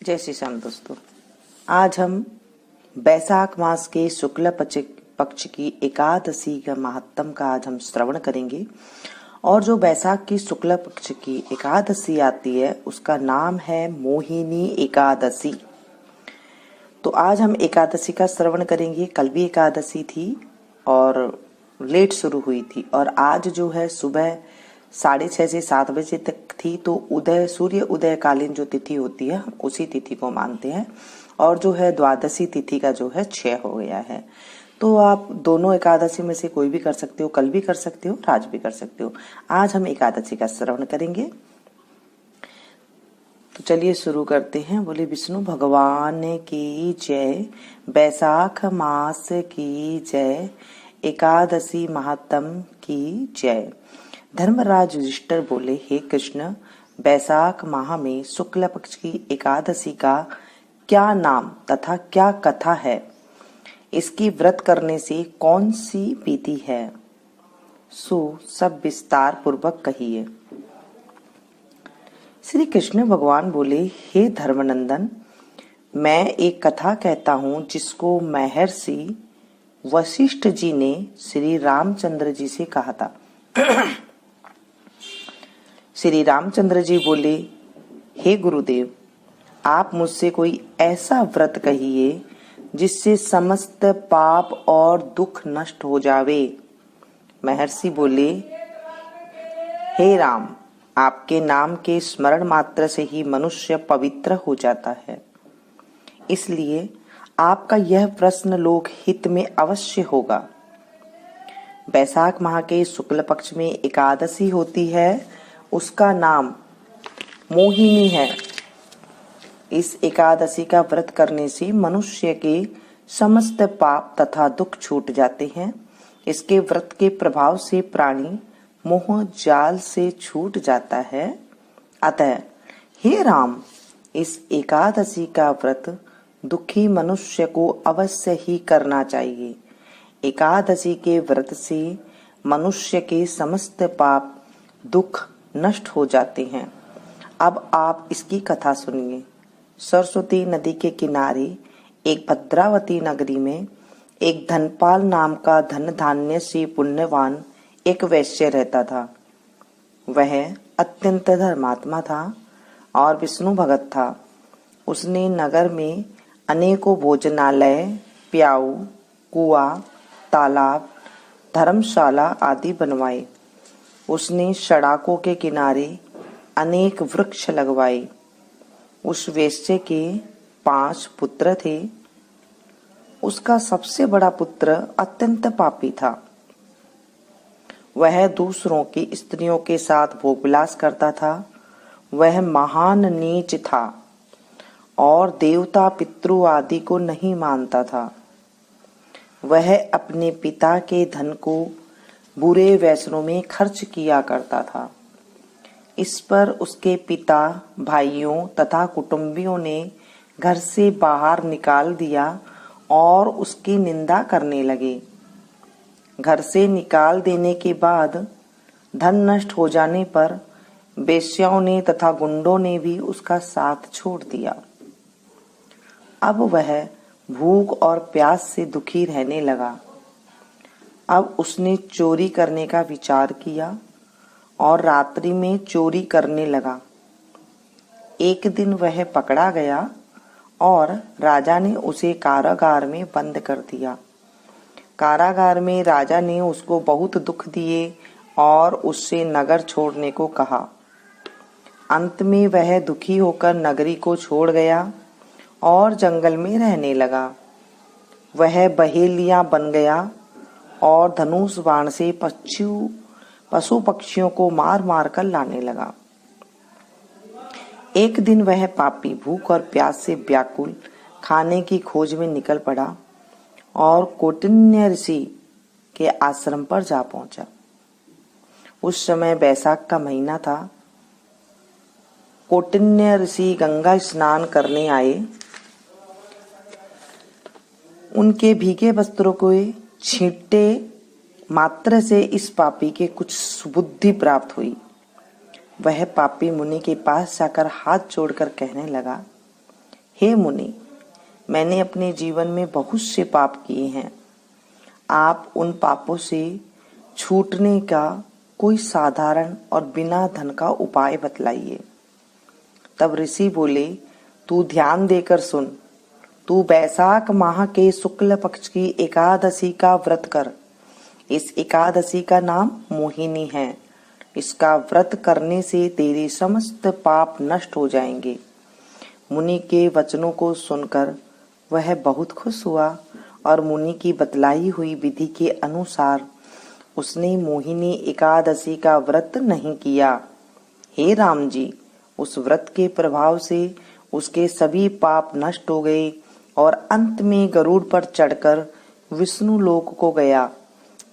जय श्री श्याम दोस्तों। आज हम बैसाख मास के शुक्ल पक्ष की एकादशी का महात्म का आज हम श्रवण करेंगे। और जो बैसाख की शुक्ल पक्ष की एकादशी आती है उसका नाम है मोहिनी एकादशी। तो आज हम एकादशी का श्रवण करेंगे। कल भी एकादशी थी और लेट शुरू हुई थी, और आज जो है सुबह 6:30 से 7 बजे तक थी। तो उदय सूर्य उदय कालीन जो तिथि होती है हम उसी तिथि को मानते हैं। और जो है द्वादशी तिथि का जो है 6 हो गया है। तो आप दोनों एकादशी में से कोई भी कर सकते हो, कल भी कर सकते हो, आज भी कर सकते हो। आज हम एकादशी का श्रवण करेंगे। तो चलिए शुरू करते हैं। बोले विष्णु भगवान की जय, बैसाख मास की जय, एकादशी महात्म की जय। धर्मराज युधिष्ठिर बोले, हे कृष्ण, बैसाख माह में शुक्ल पक्ष की एकादशी का क्या नाम तथा क्या कथा है? इसकी व्रत करने से कौन सी विधि है? सो सब विस्तार पूर्वक कहिए। श्री कृष्ण भगवान बोले, हे धर्मनंदन, मैं एक कथा कहता हूँ जिसको महर्षि वशिष्ठ जी ने श्री रामचंद्र जी से कहा था। श्री रामचंद्र जी बोले, हे गुरुदेव, आप मुझसे कोई ऐसा व्रत कहिए जिससे समस्त पाप और दुख नष्ट हो जावे। महर्षि बोले, हे राम, आपके नाम के स्मरण मात्र से ही मनुष्य पवित्र हो जाता है, इसलिए आपका यह प्रश्न लोक हित में अवश्य होगा। बैसाख माह के शुक्ल पक्ष में एकादशी होती है, उसका नाम मोहिनी है। इस एकादशी का व्रत करने से मनुष्य के समस्त पाप तथा दुख छूट जाते हैं। इसके व्रत के प्रभाव से प्राणी मोह जाल से छूट जाता है। अतः हे राम, इस एकादशी का व्रत दुखी मनुष्य को अवश्य ही करना चाहिए। एकादशी के व्रत से मनुष्य के समस्त पाप दुख नष्ट हो जाते हैं। अब आप इसकी कथा सुनिए। सरस्वती नदी के किनारे एक भद्रावती नगरी में एक धनपाल नाम का धन धान्य से पुण्यवान एक वैश्य रहता था। वह अत्यंत धर्मात्मा था और विष्णु भगत था। उसने नगर में अनेकों भोजनालय, प्याऊ, कुआं, तालाब, धर्मशाला आदि बनवाए। उसने सड़कों के किनारे अनेक वृक्ष लगवाए। उस वेश्ये के 5 पुत्र थे। उसका सबसे बड़ा पुत्र अत्यंत पापी था। वह दूसरों की स्त्रियों के साथ भोगविलास करता था। वह महान नीच था और देवता पितृ आदि को नहीं मानता था। वह अपने पिता के धन को बुरे व्यसनों में खर्च किया करता था। इस पर उसके पिता, भाइयों तथा कुटुंबियों ने घर से बाहर निकाल दिया और उसकी निंदा करने लगे। घर से निकाल देने के बाद धन नष्ट हो जाने पर वेश्याओं ने तथा गुंडों ने भी उसका साथ छोड़ दिया। अब वह भूख और प्यास से दुखी रहने लगा। अब उसने चोरी करने का विचार किया और रात्रि में चोरी करने लगा। एक दिन वह पकड़ा गया और राजा ने उसे कारागार में बंद कर दिया। कारागार में राजा ने उसको बहुत दुख दिए और उससे नगर छोड़ने को कहा। अंत में वह दुखी होकर नगरी को छोड़ गया और जंगल में रहने लगा। वह बहेलिया बन गया और धनुष बाण से पशु पक्षियों को मार मार कर लाने लगा। एक दिन वह पापी भूख और प्यास से व्याकुल खाने की खोज में निकल पड़ा और कौटिन्य ऋषि के आश्रम पर जा पहुंचा। उस समय बैसाख का महीना था। कौटिन्य ऋषि गंगा स्नान करने आए। उनके भीगे वस्त्रों को छींटे मात्र से इस पापी के कुछ सुबुद्धि प्राप्त हुई। वह पापी मुनि के पास जाकर हाथ जोड़कर कहने लगा, हे मुनि, मैंने अपने जीवन में बहुत से पाप किए हैं। आप उन पापों से छूटने का कोई साधारण और बिना धन का उपाय बतलाइए। तब ऋषि बोले, तू ध्यान देकर सुन। तू बैसाख माह के शुक्ल पक्ष की एकादशी का व्रत कर। इस एकादशी का नाम मोहिनी है। इसका व्रत करने से तेरे समस्त पाप नष्ट हो जाएंगे। मुनि के वचनों को सुनकर वह बहुत खुश हुआ और मुनि की बतलाई हुई विधि के अनुसार उसने मोहिनी एकादशी का व्रत नहीं किया। हे राम जी, उस व्रत के प्रभाव से उसके सभी पाप नष्ट हो गए और अंत में गरुड़ पर चढ़कर विष्णु लोक को गया।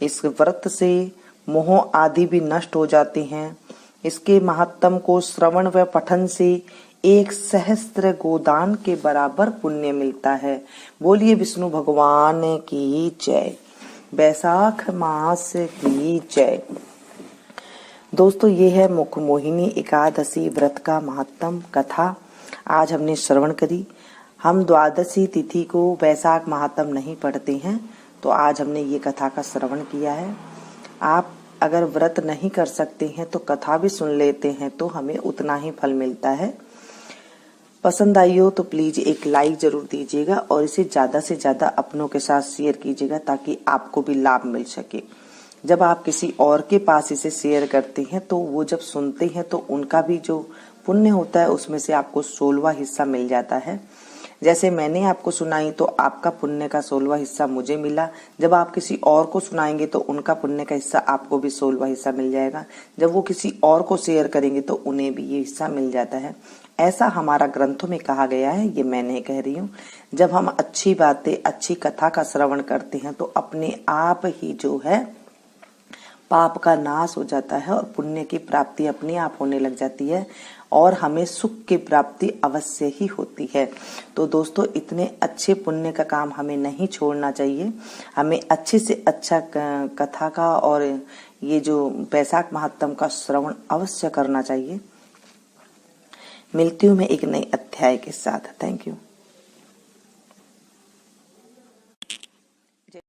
इस व्रत से मोह आदि भी नष्ट हो जाते हैं। इसके महात्म को श्रवण व पठन से 1 सहस्त्र गोदान के बराबर पुण्य मिलता है। बोलिए विष्णु भगवान की जय। बैसाख मास की जय। दोस्तों, ये है मुख मोहिनी एकादशी व्रत का महात्म कथा। आज हमने श्रवण करी। हम द्वादशी तिथि को बैसाख महात्म नहीं पढ़ते हैं, तो आज हमने ये कथा का श्रवण किया है। आप अगर व्रत नहीं कर सकते हैं तो कथा भी सुन लेते हैं तो हमें उतना ही फल मिलता है। पसंद आई हो तो प्लीज एक लाइक जरूर दीजिएगा और इसे ज्यादा से ज्यादा अपनों के साथ शेयर कीजिएगा ताकि आपको भी लाभ मिल सके। जब आप किसी और के पास इसे शेयर करते हैं तो वो जब सुनते हैं तो उनका भी जो पुण्य होता है उसमें से आपको 16वां हिस्सा मिल जाता है। जैसे मैंने आपको सुनाई तो आपका पुण्य का 16वां हिस्सा मुझे मिला। जब आप किसी और को सुनाएंगे तो उनका पुण्य का हिस्सा आपको भी 16वां हिस्सा मिल जाएगा। जब वो किसी और को शेयर करेंगे तो उन्हें भी ये हिस्सा मिल जाता है। ऐसा हमारा ग्रंथों में कहा गया है, ये मैं नहीं कह रही हूँ। जब हम अच्छी बातें, अच्छी कथा का श्रवण करते हैं तो अपने आप ही जो है पाप का नाश हो जाता है और पुण्य की प्राप्ति अपने आप होने लग जाती है और हमें सुख की प्राप्ति अवश्य ही होती है। तो दोस्तों, इतने अच्छे पुण्य का काम हमें नहीं छोड़ना चाहिए। हमें अच्छे से अच्छा कथा का और ये जो बैसाख महात्म का श्रवण अवश्य करना चाहिए। मिलती हूँ मैं एक नए अध्याय के साथ। Thank you.